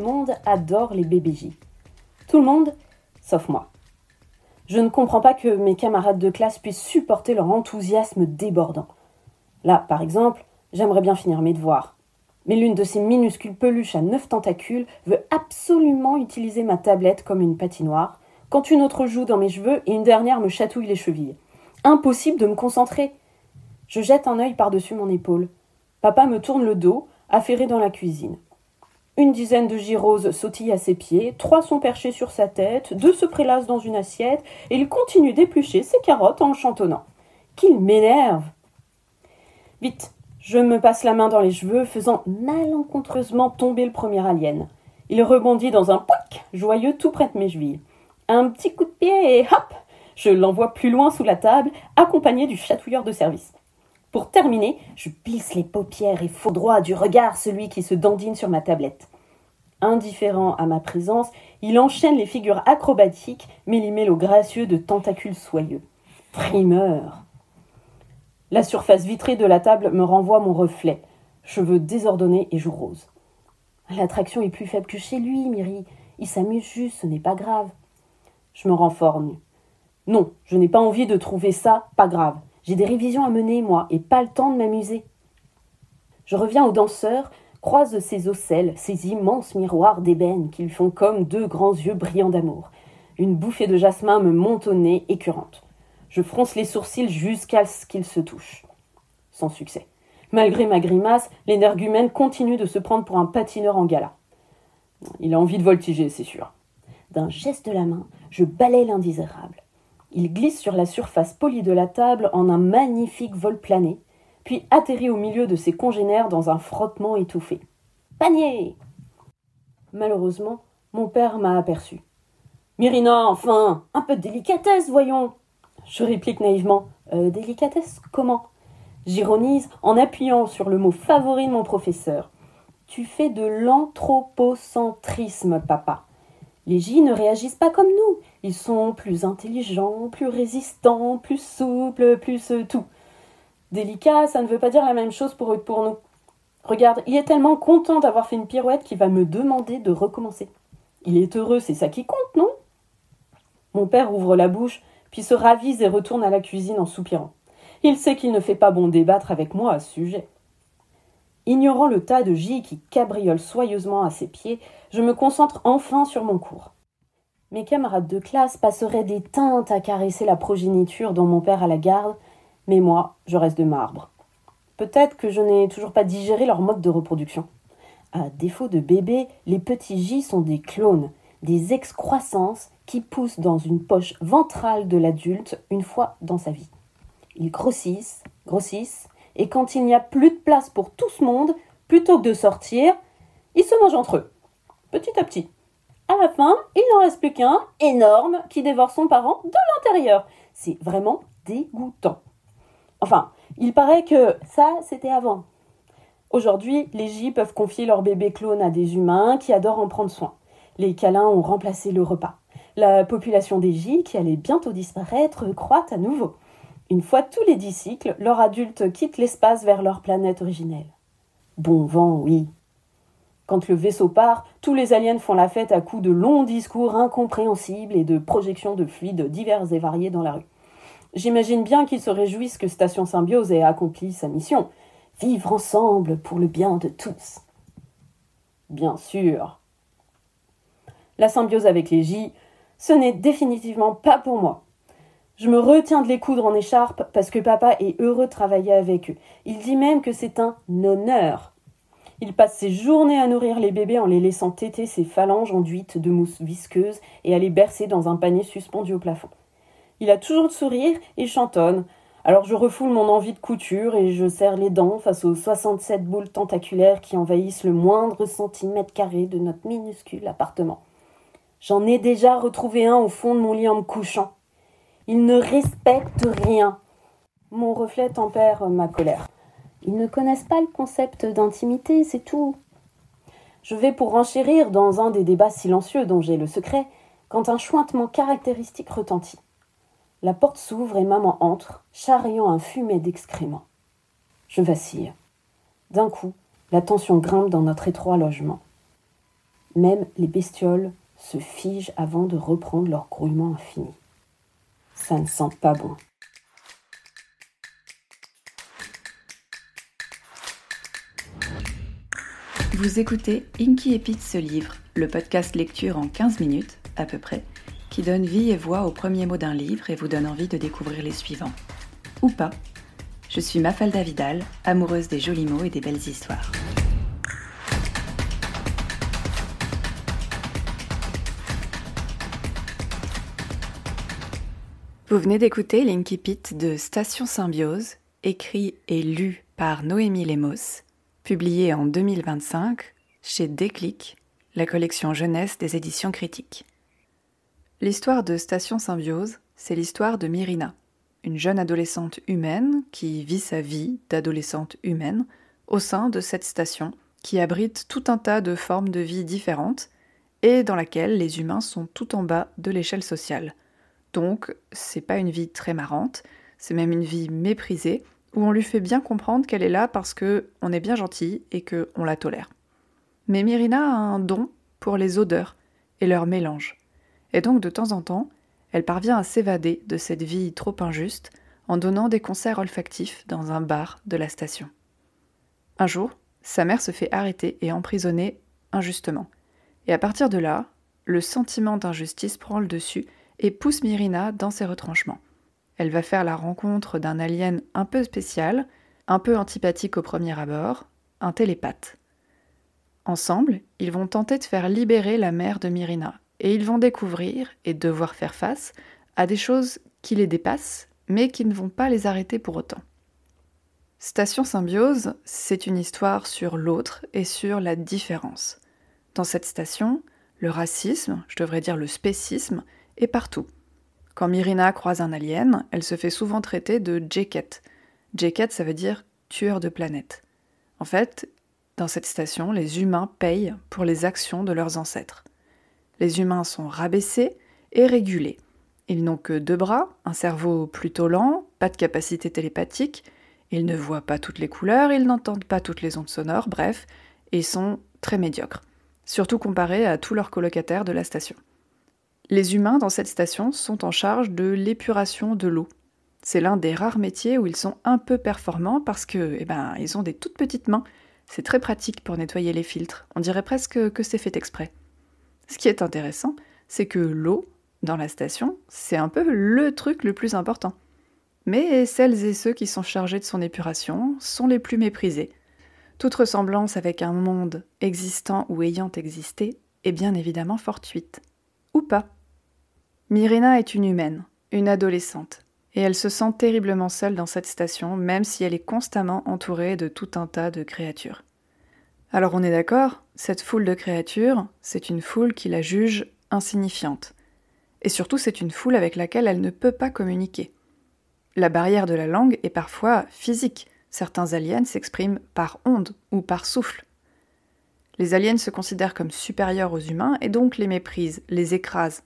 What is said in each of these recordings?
monde adore les bébés J. Tout le monde, sauf moi. Je ne comprends pas que mes camarades de classe puissent supporter leur enthousiasme débordant. Là, par exemple, j'aimerais bien finir mes devoirs. Mais l'une de ces minuscules peluches à 9 tentacules veut absolument utiliser ma tablette comme une patinoire, quand une autre joue dans mes cheveux et une dernière me chatouille les chevilles. Impossible de me concentrer. Je jette un œil par-dessus mon épaule. Papa me tourne le dos, affairé dans la cuisine. Une dizaine de gyroses sautillent à ses pieds, 3 sont perchés sur sa tête, 2 se prélassent dans une assiette, et il continue d'éplucher ses carottes en chantonnant. Qu'il m'énerve! Vite, je me passe la main dans les cheveux, faisant malencontreusement tomber le premier alien. Il rebondit dans un pouic joyeux tout près de mes chevilles. Un petit coup de pied et hop! Je l'envoie plus loin sous la table, accompagné du chatouilleur de service. Pour terminer, je plisse les paupières et fous droit du regard celui qui se dandine sur ma tablette. Indifférent à ma présence, il enchaîne les figures acrobatiques, méli-mélo gracieux de tentacules soyeux. Frimeur! La surface vitrée de la table me renvoie mon reflet, cheveux désordonnés et joues roses. L'attraction est plus faible que chez lui, Myri. Il s'amuse juste, ce n'est pas grave. Je me renforme. Non, je n'ai pas envie de trouver ça pas grave. J'ai des révisions à mener, moi, et pas le temps de m'amuser. Je reviens au danseur, croise ses ocelles, ces immenses miroirs d'ébène qui lui font comme 2 grands yeux brillants d'amour. Une bouffée de jasmin me monte au nez, écœurante. Je fronce les sourcils jusqu'à ce qu'ils se touchent. Sans succès. Malgré ma grimace, l'énergumène continue de se prendre pour un patineur en gala. Il a envie de voltiger, c'est sûr. D'un geste de la main, je balaie l'indésirable. Il glisse sur la surface polie de la table en un magnifique vol plané, puis atterrit au milieu de ses congénères dans un frottement étouffé. Panier! Malheureusement, mon père m'a aperçu. Myrina, enfin, un peu de délicatesse, voyons. Je réplique naïvement. Délicatesse, comment? J'ironise en appuyant sur le mot favori de mon professeur. Tu fais de l'anthropocentrisme, papa. Les J ne réagissent pas comme nous. Ils sont plus intelligents, plus résistants, plus souples, plus tout. Délicat, ça ne veut pas dire la même chose pour eux que pour nous. Regarde, il est tellement content d'avoir fait une pirouette qu'il va me demander de recommencer. Il est heureux, c'est ça qui compte, non? Mon père ouvre la bouche, puis se ravise et retourne à la cuisine en soupirant. Il sait qu'il ne fait pas bon débattre avec moi à ce sujet. Ignorant le tas de J qui cabriole soyeusement à ses pieds, je me concentre enfin sur mon cours. Mes camarades de classe passeraient des teintes à caresser la progéniture dont mon père a la garde, mais moi, je reste de marbre. Peut-être que je n'ai toujours pas digéré leur mode de reproduction. À défaut de bébés, les petits J sont des clones, des excroissances qui poussent dans une poche ventrale de l'adulte une fois dans sa vie. Ils grossissent, et quand il n'y a plus de place pour tout ce monde, plutôt que de sortir, ils se mangent entre eux, petit à petit. À la fin, il n'en reste plus qu'un, énorme, qui dévore son parent de l'intérieur. C'est vraiment dégoûtant. Enfin, il paraît que ça, c'était avant. Aujourd'hui, les J peuvent confier leur bébé clone à des humains qui adorent en prendre soin. Les câlins ont remplacé le repas. La population des J, qui allait bientôt disparaître, croît à nouveau. Une fois tous les 10 cycles, leurs adultes quittent l'espace vers leur planète originelle. Bon vent, oui. Quand le vaisseau part, tous les aliens font la fête à coups de longs discours incompréhensibles et de projections de fluides divers et variés dans la rue. J'imagine bien qu'ils se réjouissent que Station Symbiose ait accompli sa mission. Vivre ensemble pour le bien de tous. Bien sûr. La symbiose avec les J, ce n'est définitivement pas pour moi. Je me retiens de les coudre en écharpe parce que papa est heureux de travailler avec eux. Il dit même que c'est un honneur. Il passe ses journées à nourrir les bébés en les laissant téter ses phalanges enduites de mousse visqueuse et à les bercer dans un panier suspendu au plafond. Il a toujours le sourire et chantonne. Alors je refoule mon envie de couture et je serre les dents face aux 67 boules tentaculaires qui envahissent le moindre centimètre carré de notre minuscule appartement. J'en ai déjà retrouvé un au fond de mon lit en me couchant. Ils ne respectent rien. Mon reflet tempère ma colère. Ils ne connaissent pas le concept d'intimité, c'est tout. Je vais pour renchérir dans un des débats silencieux dont j'ai le secret, quand un chointement caractéristique retentit. La porte s'ouvre et maman entre, charriant un fumet d'excréments. Je vacille. D'un coup, la tension grimpe dans notre étroit logement. Même les bestioles se figent avant de reprendre leur grouillement infini. Ça ne sent pas bon. Vous écoutez Inky Épite ce livre, le podcast lecture en 15 minutes, à peu près, qui donne vie et voix aux premiers mots d'un livre et vous donne envie de découvrir les suivants. Ou pas. Je suis Mafalda Vidal, amoureuse des jolis mots et des belles histoires. Vous venez d'écouter l'Inky Épite de Station Symbiose, écrit et lu par Noémie Lemos, publié en 2025 chez Déclic, la collection jeunesse des éditions critiques. L'histoire de Station Symbiose, c'est l'histoire de Myrina, une jeune adolescente humaine qui vit sa vie d'adolescente humaine au sein de cette station qui abrite tout un tas de formes de vie différentes et dans laquelle les humains sont tout en bas de l'échelle sociale. Donc, c'est pas une vie très marrante, c'est même une vie méprisée, où on lui fait bien comprendre qu'elle est là parce qu'on est bien gentil et qu'on la tolère. Mais Myrina a un don pour les odeurs et leur mélange. Et donc, de temps en temps, elle parvient à s'évader de cette vie trop injuste en donnant des concerts olfactifs dans un bar de la station. Un jour, sa mère se fait arrêter et emprisonner injustement. Et à partir de là, le sentiment d'injustice prend le dessus et pousse Myrina dans ses retranchements. Elle va faire la rencontre d'un alien un peu spécial, un peu antipathique au premier abord, un télépathe. Ensemble, ils vont tenter de faire libérer la mère de Myrina, et ils vont découvrir et devoir faire face à des choses qui les dépassent, mais qui ne vont pas les arrêter pour autant. Station Symbiose, c'est une histoire sur l'autre et sur la différence. Dans cette station, le racisme, je devrais dire le spécisme, est partout. Quand Myrina croise un alien, elle se fait souvent traiter de Jeket. Jeket, ça veut dire tueur de planète. En fait, dans cette station, les humains payent pour les actions de leurs ancêtres. Les humains sont rabaissés et régulés. Ils n'ont que 2 bras, un cerveau plutôt lent, pas de capacité télépathique, ils ne voient pas toutes les couleurs, ils n'entendent pas toutes les ondes sonores, bref, ils sont très médiocres, surtout comparés à tous leurs colocataires de la station. Les humains dans cette station sont en charge de l'épuration de l'eau. C'est l'un des rares métiers où ils sont un peu performants parce que, ils ont des toutes petites mains. C'est très pratique pour nettoyer les filtres. On dirait presque que c'est fait exprès. Ce qui est intéressant, c'est que l'eau, dans la station, c'est un peu le truc le plus important. Mais celles et ceux qui sont chargés de son épuration sont les plus méprisés. Toute ressemblance avec un monde existant ou ayant existé est bien évidemment fortuite. Ou pas. Myrina est une humaine, une adolescente, et elle se sent terriblement seule dans cette station, même si elle est constamment entourée de tout un tas de créatures. Alors on est d'accord, cette foule de créatures, c'est une foule qui la juge insignifiante. Et surtout, c'est une foule avec laquelle elle ne peut pas communiquer. La barrière de la langue est parfois physique. Certains aliens s'expriment par ondes ou par souffle. Les aliens se considèrent comme supérieurs aux humains et donc les méprisent, les écrasent.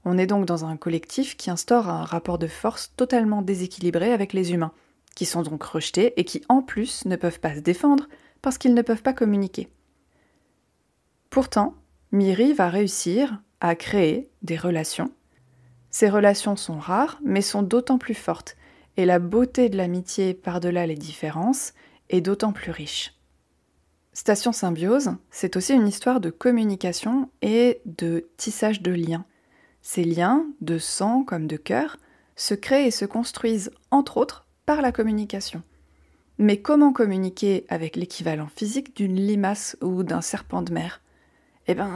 On est donc dans un collectif qui instaure un rapport de force totalement déséquilibré avec les humains, qui sont donc rejetés et qui en plus ne peuvent pas se défendre parce qu'ils ne peuvent pas communiquer. Pourtant, Myri va réussir à créer des relations. Ces relations sont rares, mais sont d'autant plus fortes, et la beauté de l'amitié par-delà les différences est d'autant plus riche. Station Symbiose, c'est aussi une histoire de communication et de tissage de liens. Ces liens, de sang comme de cœur, se créent et se construisent, entre autres, par la communication. Mais comment communiquer avec l'équivalent physique d'une limace ou d'un serpent de mer ?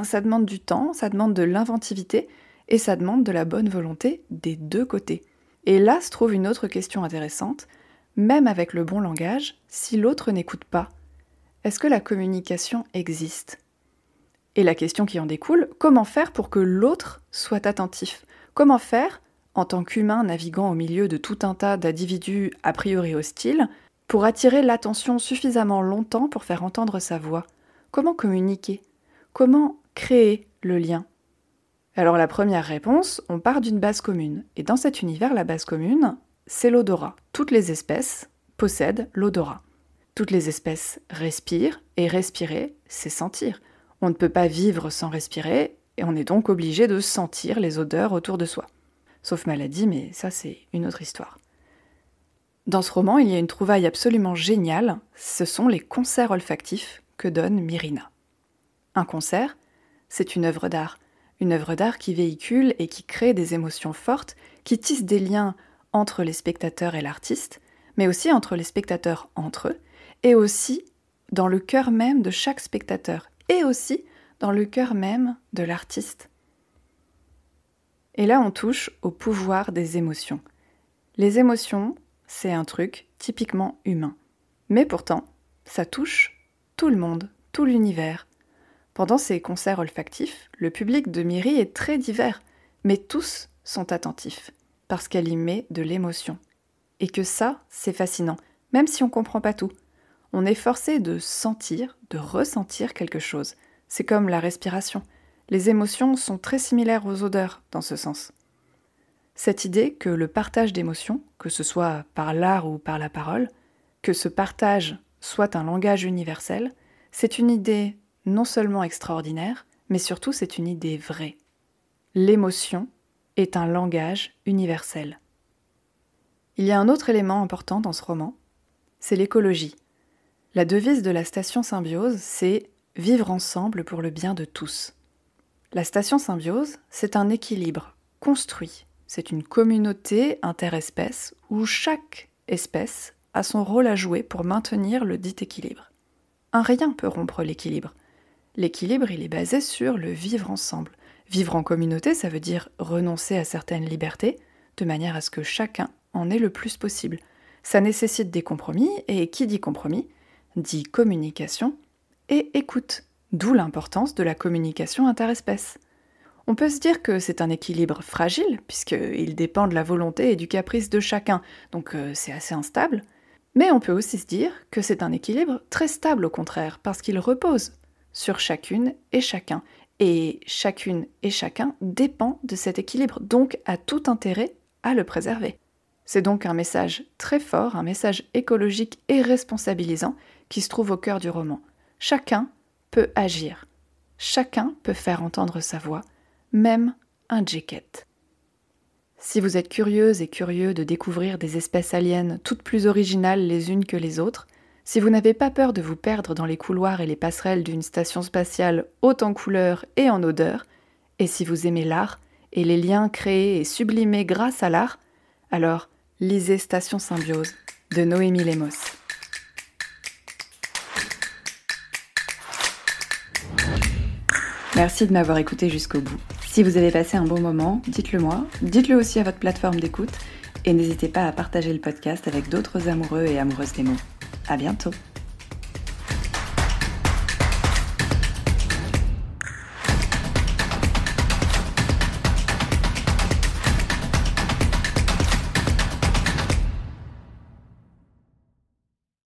Ça demande du temps, ça demande de l'inventivité, et ça demande de la bonne volonté des 2 côtés. Et là se trouve une autre question intéressante. Même avec le bon langage, si l'autre n'écoute pas, est-ce que la communication existe ? Et la question qui en découle, comment faire pour que l'autre soit attentif ? Comment faire, en tant qu'humain naviguant au milieu de tout un tas d'individus a priori hostiles, pour attirer l'attention suffisamment longtemps pour faire entendre sa voix ? Comment communiquer ? Comment créer le lien ? Alors la première réponse, on part d'une base commune. Et dans cet univers, la base commune, c'est l'odorat. Toutes les espèces possèdent l'odorat. Toutes les espèces respirent, et respirer, c'est sentir. On ne peut pas vivre sans respirer, et on est donc obligé de sentir les odeurs autour de soi. Sauf maladie, mais ça c'est une autre histoire. Dans ce roman, il y a une trouvaille absolument géniale, ce sont les concerts olfactifs que donne Myrina. Un concert, c'est une œuvre d'art qui véhicule et qui crée des émotions fortes, qui tisse des liens entre les spectateurs et l'artiste, mais aussi entre les spectateurs entre eux, et aussi dans le cœur même de chaque spectateur, et aussi dans le cœur même de l'artiste. Et là, on touche au pouvoir des émotions. Les émotions, c'est un truc typiquement humain. Mais pourtant, ça touche tout le monde, tout l'univers. Pendant ces concerts olfactifs, le public de Myri est très divers, mais tous sont attentifs, parce qu'elle y met de l'émotion. Et que ça, c'est fascinant, même si on ne comprend pas tout. On est forcé de sentir, de ressentir quelque chose. C'est comme la respiration. Les émotions sont très similaires aux odeurs, dans ce sens. Cette idée que le partage d'émotions, que ce soit par l'art ou par la parole, que ce partage soit un langage universel, c'est une idée non seulement extraordinaire, mais surtout c'est une idée vraie. L'émotion est un langage universel. Il y a un autre élément important dans ce roman, c'est l'écologie. La devise de la station Symbiose, c'est « vivre ensemble pour le bien de tous ». La station Symbiose, c'est un équilibre construit. C'est une communauté interespèce où chaque espèce a son rôle à jouer pour maintenir le dit équilibre. Un rien peut rompre l'équilibre. L'équilibre, il est basé sur le vivre ensemble. Vivre en communauté, ça veut dire renoncer à certaines libertés, de manière à ce que chacun en ait le plus possible. Ça nécessite des compromis, et qui dit compromis, dit communication et écoute, d'où l'importance de la communication interespèce. On peut se dire que c'est un équilibre fragile, puisqu'il dépend de la volonté et du caprice de chacun, donc c'est assez instable. Mais on peut aussi se dire que c'est un équilibre très stable au contraire, parce qu'il repose sur chacune et chacun. Et chacune et chacun dépend de cet équilibre, donc a tout intérêt à le préserver. C'est donc un message très fort, un message écologique et responsabilisant qui se trouve au cœur du roman. Chacun peut agir, chacun peut faire entendre sa voix, même un djekket. Si vous êtes curieuse et curieux de découvrir des espèces aliens toutes plus originales les unes que les autres, si vous n'avez pas peur de vous perdre dans les couloirs et les passerelles d'une station spatiale haute en couleurs et en odeurs, et si vous aimez l'art et les liens créés et sublimés grâce à l'art, alors lisez Station Symbiose de Noémie Lemos. Merci de m'avoir écouté jusqu'au bout. Si vous avez passé un bon moment, dites-le moi, dites-le aussi à votre plateforme d'écoute et n'hésitez pas à partager le podcast avec d'autres amoureux et amoureuses des mots. À bientôt!